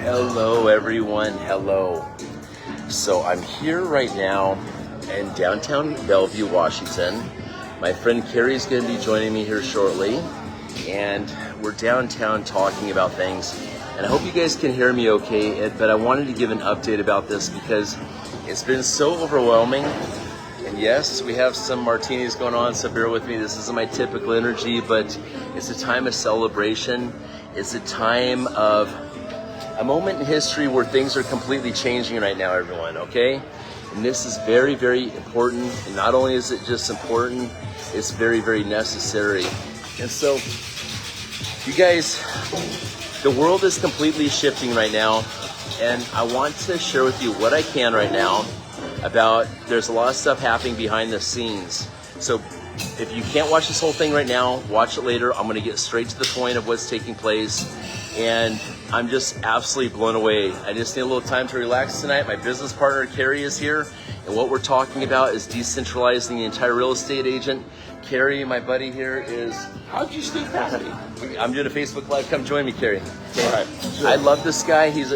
Hello everyone, hello. So I'm here right now in downtown Bellevue, Washington. My friend Carrie's going to be joining me here shortly, and we're downtown talking about things. And I hope you guys can hear me okay, but I wanted to give an update about this because it's been so overwhelming. And yes, we have some martinis going on, so bear with me. This isn't my typical energy, but it's a time of celebration. It's a time of a moment in history where things are completely changing right now, everyone, okay? And this is very, very important. And not only is it just important, it's very, very necessary. And so, you guys, the world is completely shifting right now. And I want to share with you what I can right now about, there's a lot of stuff happening behind the scenes. So if you can't watch this whole thing right now, watch it later. I'm gonna get straight to the point of what's taking place. And I'm just absolutely blown away. I just need a little time to relax tonight. My business partner, Carrie, is here. And what we're talking about is decentralizing the entire real estate agent. Carrie, my buddy here, is... How'd you sneak past me? I'm doing a Facebook Live. Come join me, Carrie. All right. I love this guy. He's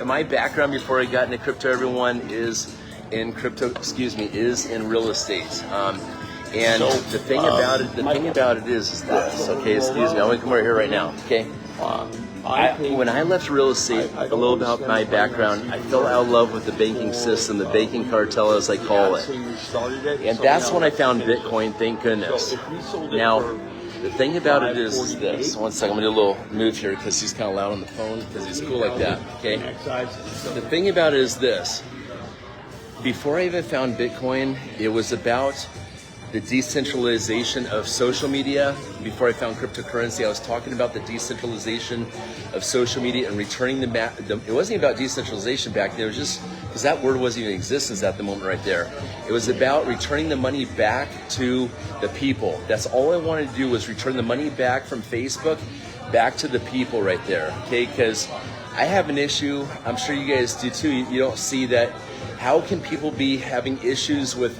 my background before I got into crypto, everyone, is in real estate. And so, the thing about it is this. Okay, excuse me. I'm gonna come over here right now. Okay. When I left real estate, a little about my background, I fell out of love with the banking system, the banking cartel, as I call it. And that's when I found Bitcoin. Thank goodness. Now, the thing about it is this. One second, I'm gonna do a little move here because he's kind of loud on the phone because he's cool like that. Okay. The thing about it is this. Before I even found Bitcoin, it was about the decentralization of social media. Before I found cryptocurrency, I was talking about the decentralization of social media and returning them back. It wasn't about decentralization back then. It was just because that word wasn't even in existence at the moment right there. It was about returning the money back to the people. That's all I wanted to do, was return the money back from Facebook back to the people right there. Okay, because I have an issue. I'm sure you guys do too. You don't see that. How can people be having issues with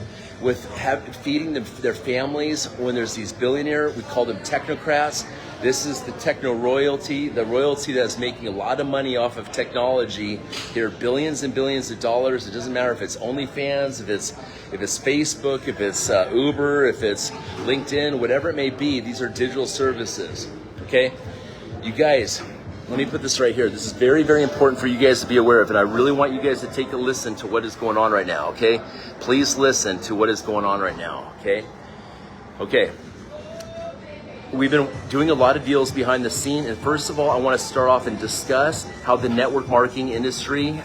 feeding their families when there's these billionaires? We call them technocrats. This is the techno royalty, the royalty that's making a lot of money off of technology. There are billions and billions of dollars. It doesn't matter if it's OnlyFans, if it's Facebook, if it's Uber, if it's LinkedIn, whatever it may be. These are digital services. Okay, you guys. Let me put this right here. This is very, very important for you guys to be aware of, and I really want you guys to take a listen to what is going on right now, okay? Please listen to what is going on right now, okay? Okay. We've been doing a lot of deals behind the scene, and first of all, I want to start off and discuss how the network marketing industry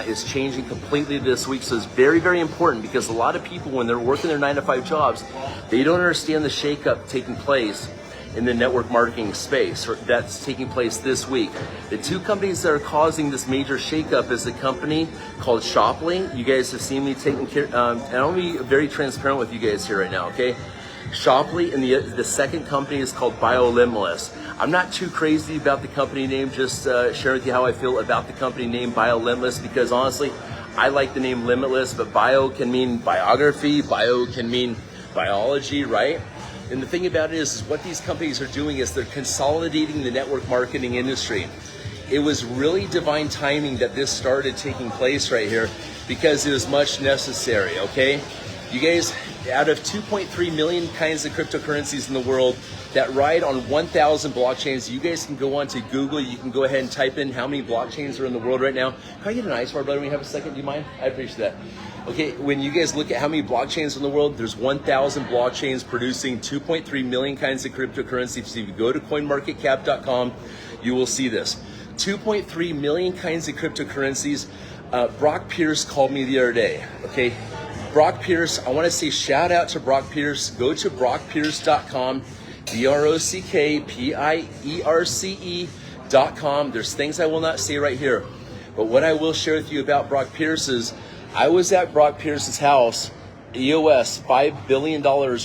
is changing completely this week. So it's very, very important because a lot of people, when they're working their 9-to-5 jobs, they don't understand the shakeup taking place in the network marketing space that's taking place this week. The two companies that are causing this major shakeup is a company called Shopley. You guys have seen me taking care, and I'll be very transparent with you guys here right now, okay? Shopley, and the second company is called BioLimitless. I'm not too crazy about the company name, just sharing with you how I feel about the company name BioLimitless, because honestly, I like the name Limitless, but bio can mean biography, bio can mean biology, right? And the thing about it is what these companies are doing is they're consolidating the network marketing industry. It was really divine timing that this started taking place right here because it was much necessary, okay? You guys, out of 2.3 million kinds of cryptocurrencies in the world that ride on 1,000 blockchains, you guys can go on to Google. You can go ahead and type in how many blockchains are in the world right now. Can I get an ice bar, brother, when you have a second? Do you mind? I appreciate that. Okay, when you guys look at how many blockchains in the world, there's 1,000 blockchains producing 2.3 million kinds of cryptocurrency. So if you go to coinmarketcap.com, you will see this. 2.3 million kinds of cryptocurrencies. Brock Pierce called me the other day, okay? Brock Pierce, I want to say shout out to Brock Pierce. Go to brockpierce.com, BROCKPIERCE.com. There's things I will not say right here. But what I will share with you about Brock Pierce is I was at Brock Pierce's house, EOS, $5 billion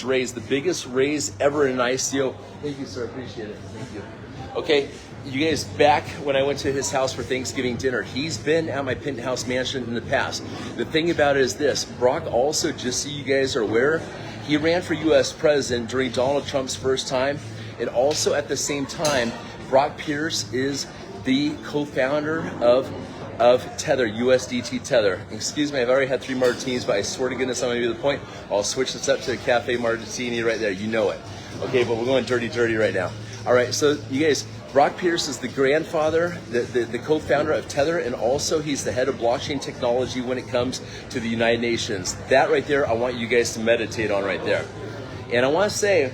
raised, the biggest raise ever in an ICO. Thank you, sir. Appreciate it. Thank you. Okay, you guys, back when I went to his house for Thanksgiving dinner, he's been at my penthouse mansion in the past. The thing about it is this, Brock also, just so you guys are aware, he ran for U.S. president during Donald Trump's first time, and also at the same time, Brock Pierce is the co-founder of Tether, USDT Tether. Excuse me, I've already had 3 martinis, but I swear to goodness I'm gonna be to the point. I'll switch this up to a cafe martini right there. You know it. Okay, but we're going dirty right now. All right, so you guys, Brock Pierce is the grandfather, the co-founder of Tether, and also he's the head of blockchain technology when it comes to the United Nations. That right there, I want you guys to meditate on right there. And I want to say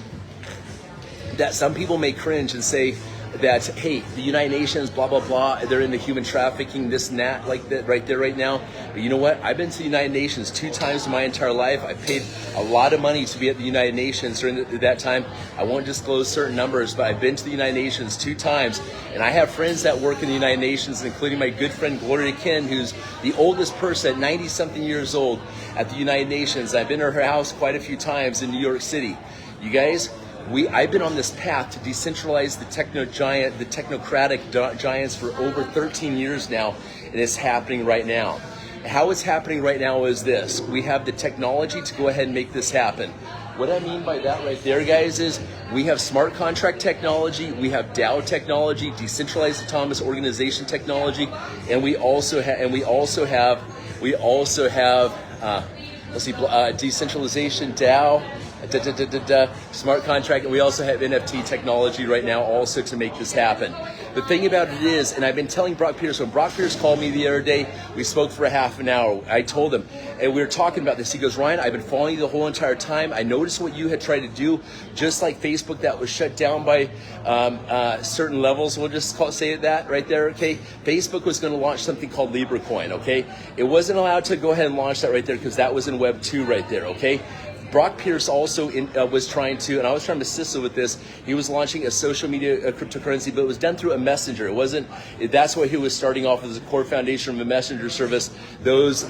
that some people may cringe and say that, hey, the United Nations, blah, blah, blah, they're into human trafficking, this and that, like that right there right now. But you know what? I've been to the United Nations 2 times in my entire life. I paid a lot of money to be at the United Nations during that time. I won't disclose certain numbers, but I've been to the United Nations 2 times. And I have friends that work in the United Nations, including my good friend Gloria Ken, who's the oldest person at 90-something years old at the United Nations. I've been to her house quite a few times in New York City. You guys, I've been on this path to decentralize the technocratic giants for over 13 years now, and it's happening right now. How it's happening right now is this. We have the technology to go ahead and make this happen. What I mean by that right there, guys, is we have smart contract technology, we have DAO technology, Decentralized Autonomous Organization technology, and we also have decentralization, DAO, smart contract, and we also have NFT technology right now also to make this happen. The thing about it is, and I've been telling Brock Pierce, when Brock Pierce called me the other day, we spoke for a half an hour. I told him, and we were talking about this. He goes, Ryan, I've been following you the whole entire time. I noticed what you had tried to do, just like Facebook that was shut down by certain levels. We'll just say that right there, okay? Facebook was going to launch something called LibraCoin, okay? It wasn't allowed to go ahead and launch that right there because that was in Web 2 right there, okay? Brock Pierce also was trying to, and I was trying to assist him with this, he was launching a social media cryptocurrency, but it was done through a messenger. It wasn't, that's what he was starting off as a core foundation of a messenger service. Those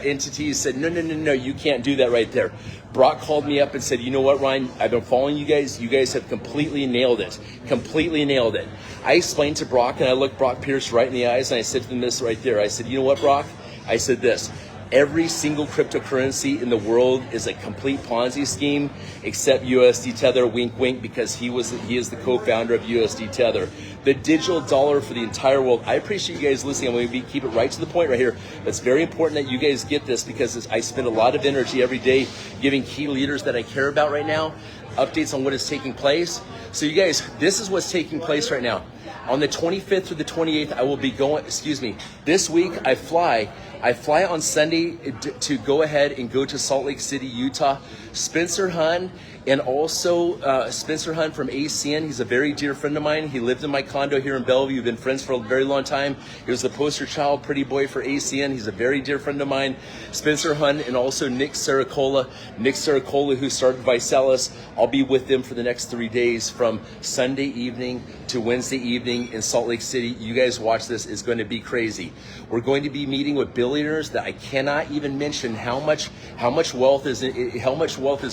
entities said, no, you can't do that right there. Brock called me up and said, you know what, Ryan, I've been following you guys. You guys have completely nailed it. Completely nailed it. I explained to Brock, and I looked Brock Pierce right in the eyes, and I said to him this right there. I said, you know what, Brock? I said this. Every single cryptocurrency in the world is a complete Ponzi scheme, except USD Tether, wink, wink, because he is the co-founder of USD Tether. The digital dollar for the entire world. I appreciate you guys listening. I'm going to keep it right to the point right here. It's very important that you guys get this because I spend a lot of energy every day giving key leaders that I care about right now updates on what is taking place. So you guys, this is what's taking place right now. On the 25th through the 28th, I will be going, this week I fly on Sunday to go ahead and go to Salt Lake City, Utah. Spencer Hun, and also Spencer Hun from ACN. He's a very dear friend of mine. He lived in my condo here in Bellevue. We've been friends for a very long time. He was the poster child, pretty boy for ACN. He's a very dear friend of mine. Spencer Hun and also Nick Saracola. Nick Saracola, who started Visalis. I'll be with them for the next 3 days from Sunday evening to Wednesday evening in Salt Lake City. You guys watch this. It's going to be crazy. We're going to be meeting with billionaires that I cannot even mention how much wealth is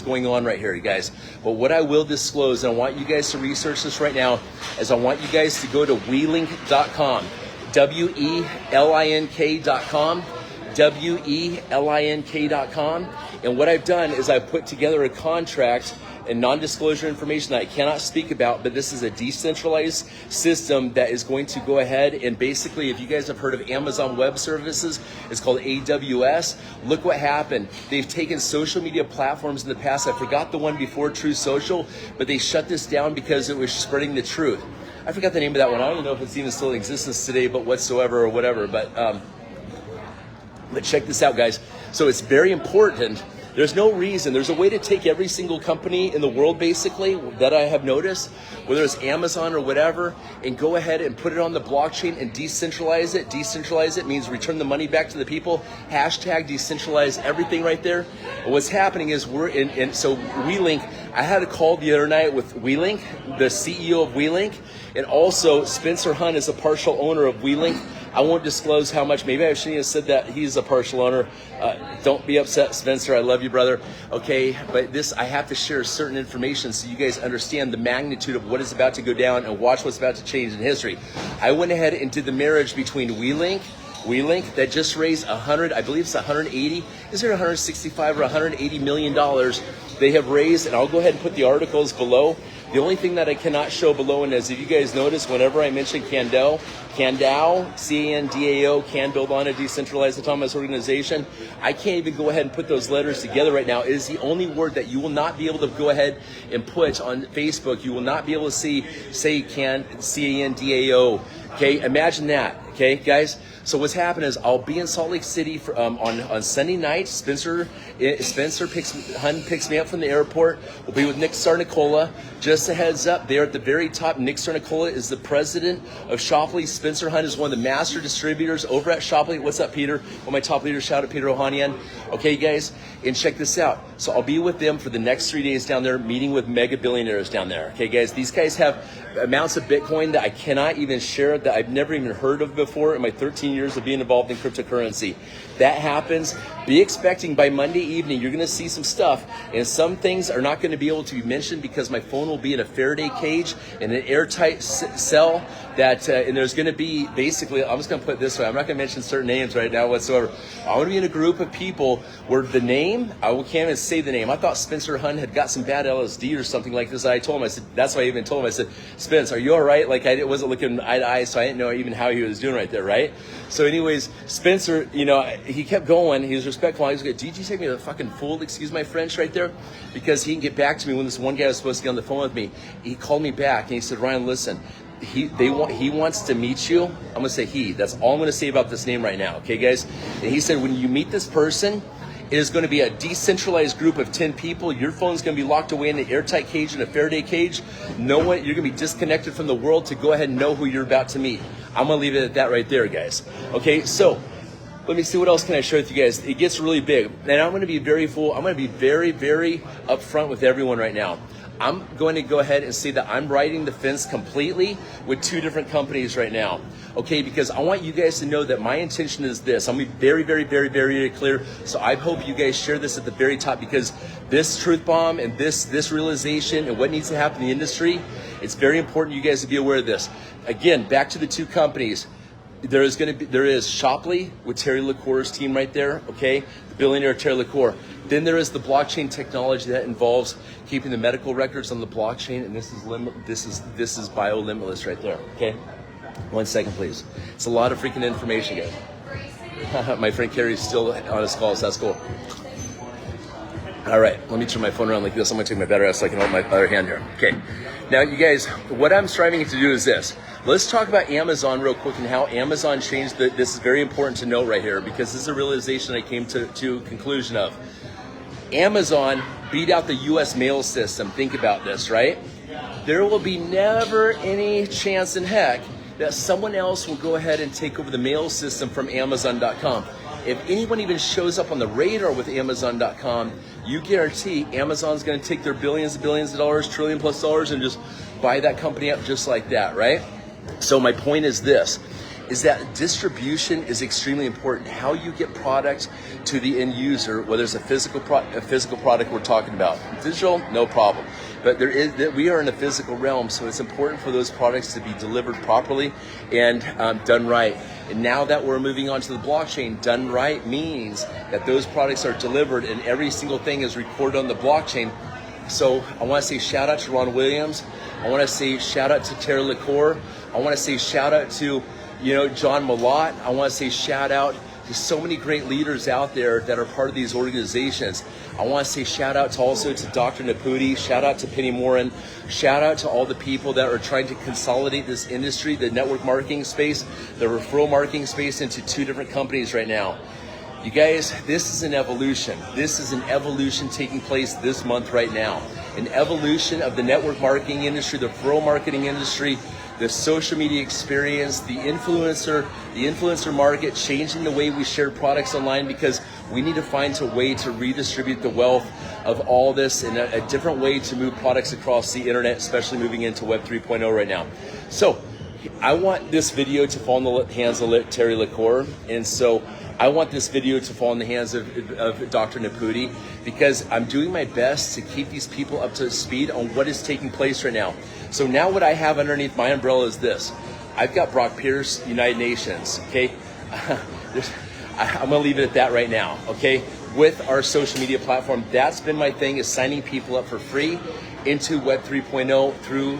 going on right here, you guys. But what I will disclose, and I want you guys to research this right now, is I want you guys to go to welink.com, WELINK.com, WELINK.com. And what I've done is I've put together a contract and non-disclosure information that I cannot speak about, but this is a decentralized system that is going to go ahead and basically, if you guys have heard of Amazon Web Services, it's called AWS. Look what happened. They've taken social media platforms in the past. I forgot the one before, True Social, but they shut this down because it was spreading the truth. I forgot the name of that one. I don't even know if it's even still in existence today, but whatsoever or whatever. But check this out, guys. So it's very important. There's no reason. There's a way to take every single company in the world, basically, that I have noticed, whether it's Amazon or whatever, and go ahead and put it on the blockchain and decentralize it. Decentralize it means return the money back to the people. Hashtag decentralize everything right there. And what's happening is so WeLink, I had a call the other night with WeLink, the CEO of WeLink, and also Spencer Hun is a partial owner of WeLink. I won't disclose how much. Maybe I shouldn't have said that he's a partial owner. Don't be upset, Spencer. I love you, brother. Okay, but I have to share certain information so you guys understand the magnitude of what is about to go down and watch what's about to change in history. I went ahead and did the marriage between WeLink that just raised I believe it's 180, is it 165 or 180 million dollars they have raised, and I'll go ahead and put the articles below. The only thing that I cannot show below, and as if you guys notice, whenever I mention Candao, C-A-N-D-A-O, can build on a decentralized autonomous organization, I can't even go ahead and put those letters together right now. It is the only word that you will not be able to go ahead and put on Facebook. You will not be able to say C-A-N-D-A-O. Okay, imagine that. Okay, guys. So what's happened is I'll be in Salt Lake City for, on Sunday night. Spencer picks me up from the airport. We'll be with Nick Sarnicola. Just a heads up, there at the very top, Nick Sarnicola is the president of Shopley. Spencer Hunt is one of the master distributors over at Shopley. What's up, Peter? One of my top leaders. Shout out Peter Ohanian. Okay, guys, and check this out. So I'll be with them for the next 3 days down there, meeting with mega billionaires down there. Okay, guys, these guys have amounts of Bitcoin that I cannot even share, that I've never even heard of before in my 13 years of being involved in cryptocurrency. That happens. Be expecting by Monday evening, you're going to see some stuff, and some things are not going to be able to be mentioned because my phone will be in a Faraday cage in an airtight cell. And there's going to be, basically, I'm just going to put it this way, I'm not going to mention certain names right now whatsoever. I'm going to be in a group of people where the name, I can't even say the name. I thought Spencer Hunt had got some bad LSD or something like this. I told him, I said, that's why I even told him, I said, Spence, are you all right? Like, I wasn't looking eye to eye, so I didn't know even how he was doing right there, right? So anyways, Spencer, he kept going. He was respectful. I was like, did you take me to the fucking fool, excuse my French right there? Because he didn't get back to me when this one guy was supposed to get on the phone with me. He called me back and he said, Ryan, listen, he wants to meet you. I'm gonna say he. That's all I'm gonna say about this name right now. Okay, guys? And he said, when you meet this person, it is going to be a decentralized group of 10 people. Your phone's going to be locked away in an airtight cage, in a Faraday cage. No one, you're going to be disconnected from the world to go ahead and know who you're about to meet. I'm going to leave it at that right there, guys. Okay, so let me see, what else can I share with you guys? It gets really big, and I'm going to be very upfront with everyone right now. I'm going to go ahead and say that I'm riding the fence completely with 2 different companies right now. Okay, because I want you guys to know that my intention is this. I'm going to be very clear. So I hope you guys share this at the very top, because this truth bomb and this realization and what needs to happen in the industry, it's very important you guys to be aware of this. Again, back to the 2 companies. There is Shopley with Terry LaCour's team right there, okay? The billionaire Terry LaCour. Then there is the blockchain technology that involves keeping the medical records on the blockchain, and this is bio limitless right there, okay? 1 second, please. It's a lot of freaking information, guys. My friend Carrie's still on his call, so that's cool. All right, let me turn my phone around like this. I'm gonna take my better ass so I can hold my other hand here. Okay, now you guys, what I'm striving to do is this. Let's talk about Amazon real quick and how Amazon changed this is very important to note right here, because this is a realization I came to conclusion of. Amazon beat out the US mail system. Think about this, right? There will be never any chance in heck that someone else will go ahead and take over the mail system from Amazon.com. If anyone even shows up on the radar with Amazon.com, you guarantee Amazon's going to take their billions of dollars, trillion plus dollars, and just buy that company up just like that, right? So my point is this, is that distribution is extremely important. How you get product to the end user, whether it's a physical product we're talking about. Digital, no problem. But we are in a physical realm, so it's important for those products to be delivered properly and done right. And now that we're moving on to the blockchain, done right means that those products are delivered and every single thing is recorded on the blockchain. So I want to say shout out to Ron Williams. I want to say shout out to Terry LaCour. I want to say shout out to John Malott. I want to say shout out to so many great leaders out there that are part of these organizations. I want to say shout out also to Dr. Naputi, shout out to Penny Morin, shout out to all the people that are trying to consolidate this industry, the network marketing space, the referral marketing space, into 2 different companies right now. You guys, this is an evolution. This is an evolution taking place this month right now. An evolution of the network marketing industry, the referral marketing industry, the social media experience, the influencer market, changing the way we share products online, because we need to find a way to redistribute the wealth of all this in a different way to move products across the internet, especially moving into Web 3.0 right now. So I want this video to fall in the hands of Terry LaCour, and so I want this video to fall in the hands of Dr. Naputi, because I'm doing my best to keep these people up to speed on what is taking place right now. So now what I have underneath my umbrella is this. I've got Brock Pierce, United Nations, okay? I'm gonna leave it at that right now, okay? with our social media platform. That's been my thing, is signing people up for free into Web 3.0 through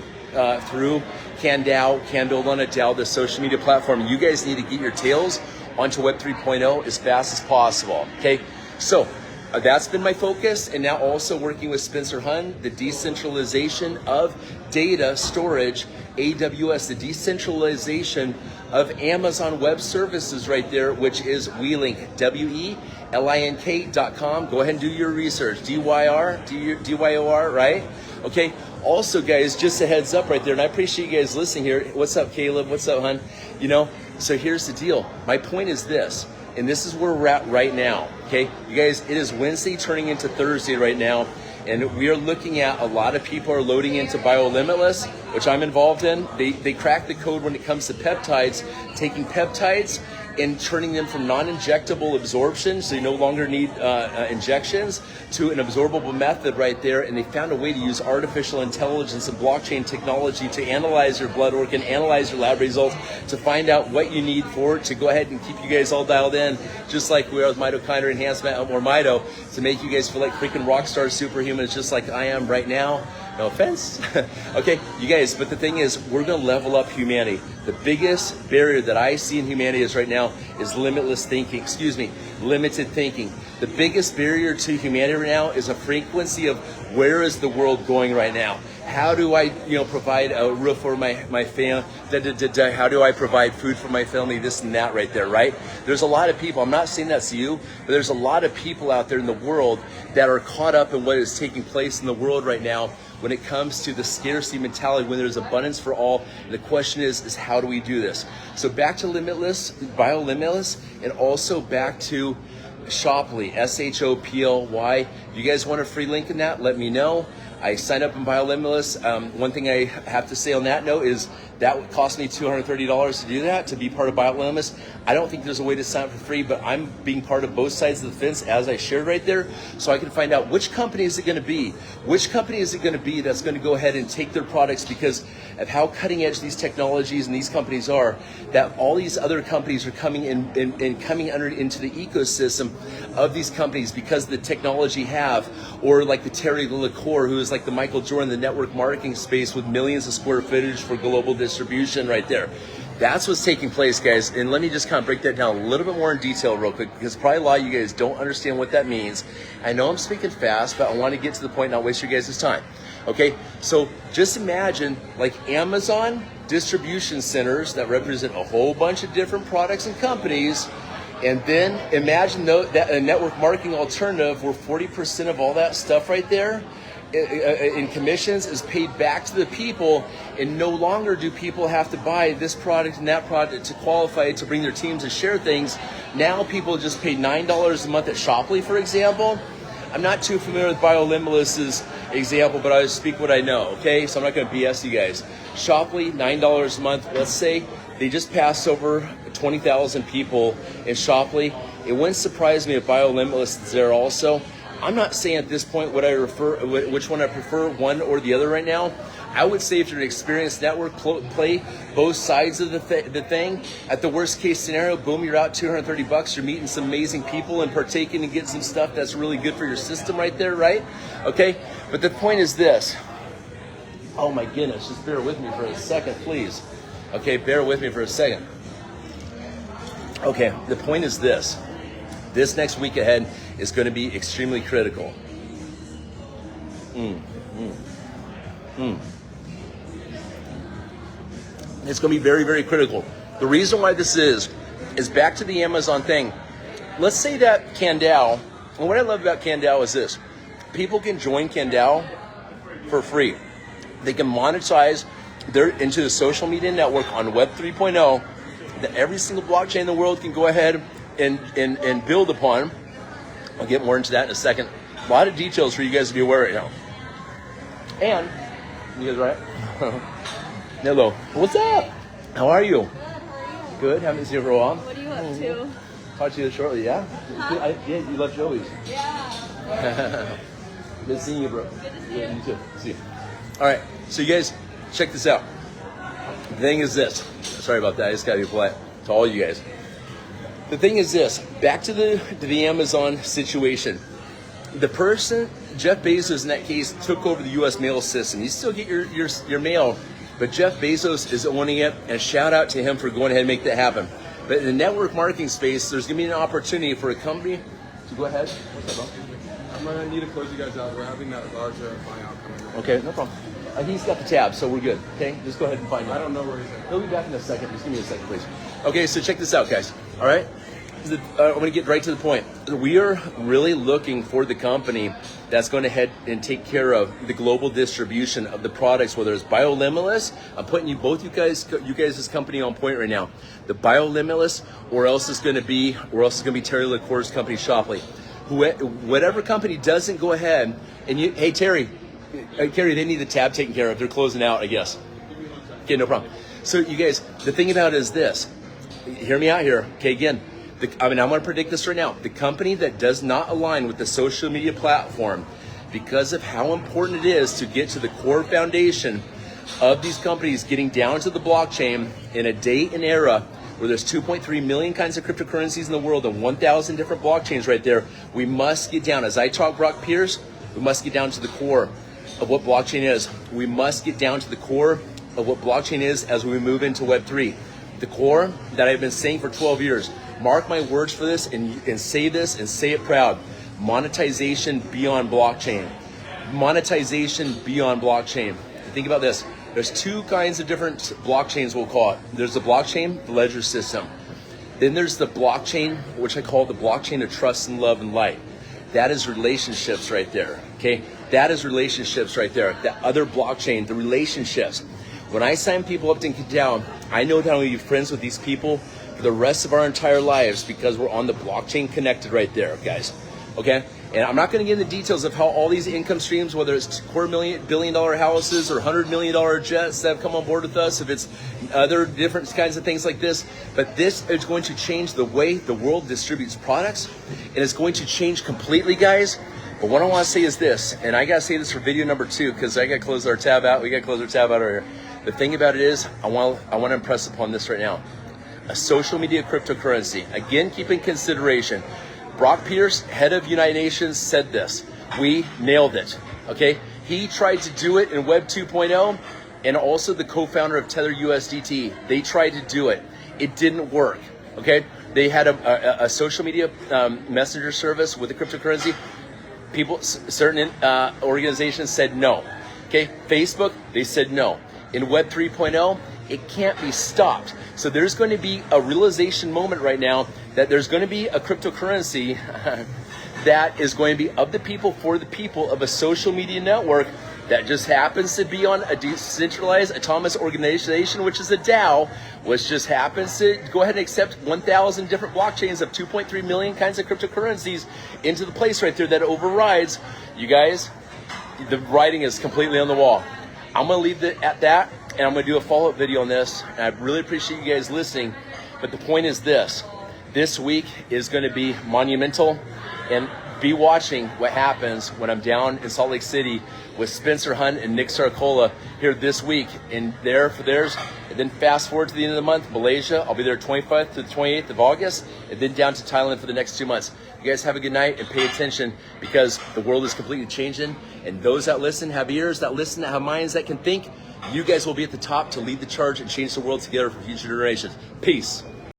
Candao, Candao, the social media platform. You guys need to get your tails onto Web 3.0 as fast as possible. Okay, so that's been my focus, and now also working with Spencer Hun, the decentralization of data storage, AWS, the decentralization of Amazon Web Services right there, which is WeLink, WeLink.com. Go ahead and do your research. DYOR, right? Okay. Also, guys, just a heads up right there, and I appreciate you guys listening here. What's up, Caleb? What's up, hun? You know, so here's the deal. My point is this, and this is where we're at right now, okay? You guys, it is Wednesday turning into Thursday right now, and we are looking at a lot of people are loading into BioLimitless, which I'm involved in. They crack the code when it comes to peptides, taking peptides and turning them from non-injectable absorption, so you no longer need injections, to an absorbable method right there. And they found a way to use artificial intelligence and blockchain technology to analyze your blood work and analyze your lab results to find out what you need for it to go ahead and keep you guys all dialed in, just like we are with mitochondrial enhancement or Mito, to make you guys feel like freaking rock star superhumans, just like I am right now. No offense. Okay, you guys, but the thing is, we're going to level up humanity. The biggest barrier that I see in humanity is right now is limited thinking. The biggest barrier to humanity right now is a frequency of where is the world going right now? How do I, provide a roof for my family? How do I provide food for my family? This and that right there, right? There's a lot of people, I'm not saying that's you, but there's a lot of people out there in the world that are caught up in what is taking place in the world right now when it comes to the scarcity mentality, when there's abundance for all. And the question is how do we do this? So back to Limitless, BioLimitless, and also back to Shoply, SHOPLY. If you guys want a free link in that, let me know. I signed up in BioLimitless. One thing I have to say on that note is that would cost me $230 to do that, to be part of BioLimitless. I don't think there's a way to sign up for free, but I'm being part of both sides of the fence, as I shared right there, so I can find out which company is it going to be. Which company is it going to be that's going to go ahead and take their products, because of how cutting edge these technologies and these companies are, that all these other companies are coming in and coming into the ecosystem of these companies because the technology have, or like the Terry LaCour, who is like the Michael Jordan, the network marketing space with millions of square footage for global distribution right there. That's what's taking place, guys. And let me just kind of break that down a little bit more in detail real quick, because probably a lot of you guys don't understand what that means. I know I'm speaking fast, but I want to get to the point and not waste your guys' time. Okay, so just imagine like Amazon distribution centers that represent a whole bunch of different products and companies, and then imagine that a network marketing alternative where 40% of all that stuff right there in commissions is paid back to the people, and no longer do people have to buy this product and that product to qualify to bring their teams and share things. Now people just pay $9 a month at Shoply, for example. I'm not too familiar with BioLimitless's example, but I speak what I know, okay? So I'm not going to BS you guys. Shoply, $9 a month. Let's say they just passed over 20,000 people in Shoply. It wouldn't surprise me if BioLimitless is there also. I'm not saying at this point which one I prefer, one or the other right now. I would say if you're an experienced network, play both sides of the thing. At the worst case scenario, boom, you're out $230. You're meeting some amazing people and partaking and getting some stuff that's really good for your system right there, right? Okay, but the point is this. Oh my goodness, just bear with me for a second, please. Okay, bear with me for a second. Okay, the point is this. This next week ahead is going to be extremely critical. It's going to be very, very critical. The reason why this is back to the Amazon thing. Let's say that Candao, and what I love about Candao is this. People can join Candao for free. They can monetize into the social media network on Web 3.0 that every single blockchain in the world can go ahead and build upon. I'll get more into that in a second. A lot of details for you guys to be aware right now. And, you guys right? Hello. What's up? How are you? Good. Haven't seen you for a while. What are you up to? Talk to you shortly, yeah? Huh? Yeah, you left Joey's. Yeah. Good seeing you, bro. Good to see you. You too. See you. All right. So you guys, check this out. The thing is this. Sorry about that. I just got to be polite to all you guys. the thing is this, back to the Amazon situation. The person, Jeff Bezos in that case, took over the U.S. mail system. You still get your mail, but Jeff Bezos is owning it, and shout out to him for going ahead and make that happen. But in the network marketing space, there's going to be an opportunity for a company to go ahead. What's up, bro? I'm going to need to close you guys out. We're having that larger buyout coming up. Okay, no problem. He's got the tab, so we're good. Okay, just go ahead and find him. I don't know where he's at. He'll be back in a second. Just give me a second, please. Okay, so check this out, guys. All right? I'm going to get right to the point. We are really looking for the company that's going to head and take care of the global distribution of the products, whether it's BioLimitless. I'm putting you guys' company on point right now. The BioLimitless, or else it's going to be Terry LaCour's company, Shopley. Whatever company doesn't go ahead and hey Terry, they need the tab taken care of. They're closing out, I guess. Okay, no problem. So you guys, the thing about it is this. Hear me out here. Okay, again. I'm going to predict this right now. The company that does not align with the social media platform, because of how important it is to get to the core foundation of these companies getting down to the blockchain in a day and era where there's 2.3 million kinds of cryptocurrencies in the world and 1,000 different blockchains right there, we must get down. As I talk Brock Pierce, we must get down to the core of what blockchain is. We must get down to the core of what blockchain is as we move into Web3. The core that I've been saying for 12 years. Mark my words for this and say this and say it proud. Monetization beyond blockchain. Monetization beyond blockchain. Think about this. There's two kinds of different blockchains, we'll call it. There's the blockchain, the ledger system. Then there's the blockchain, which I call the blockchain of trust and love and light. That is relationships right there, okay? That is relationships right there. That other blockchain, the relationships. When I sign people up to Candao, I know that I'm going to be friends with these people for the rest of our entire lives because we're on the blockchain connected right there, guys. Okay? And I'm not going to get into the details of how all these income streams, whether it's $250 houses or $100 million jets that have come on board with us, if it's other different kinds of things like this, but this is going to change the way the world distributes products, and it's going to change completely, guys. But what I want to say is this, and I got to say this for video number 2 because I got to close our tab out. We got to close our tab out over here. The thing about it is, I want to impress upon this right now. A social media cryptocurrency. Again, keep in consideration. Brock Pierce, head of United Nations, said this. We nailed it. Okay? He tried to do it in Web 2.0, and also the co-founder of Tether USDT. They tried to do it. It didn't work. Okay? They had a social media messenger service with the cryptocurrency. Certain organizations said no. Okay? Facebook, they said no. In Web 3.0, it can't be stopped. So there's going to be a realization moment right now that there's going to be a cryptocurrency that is going to be of the people for the people of a social media network that just happens to be on a Decentralized Autonomous Organization, which is a DAO, which just happens to go ahead and accept 1,000 different blockchains of 2.3 million kinds of cryptocurrencies into the place right there that overrides. You guys, the writing is completely on the wall. I'm going to leave it at that, and I'm going to do a follow-up video on this. And I really appreciate you guys listening. But the point is this. This week is going to be monumental. And be watching what happens when I'm down in Salt Lake City with Spencer Hunt and Nick Sarcola here this week. And there for theirs. And then fast forward to the end of the month, Malaysia. I'll be there 25th to the 28th of August. And then down to Thailand for the next 2 months. You guys have a good night and pay attention because the world is completely changing. And those that listen, have ears that listen, that have minds that can think. You guys will be at the top to lead the charge and change the world together for future generations. Peace.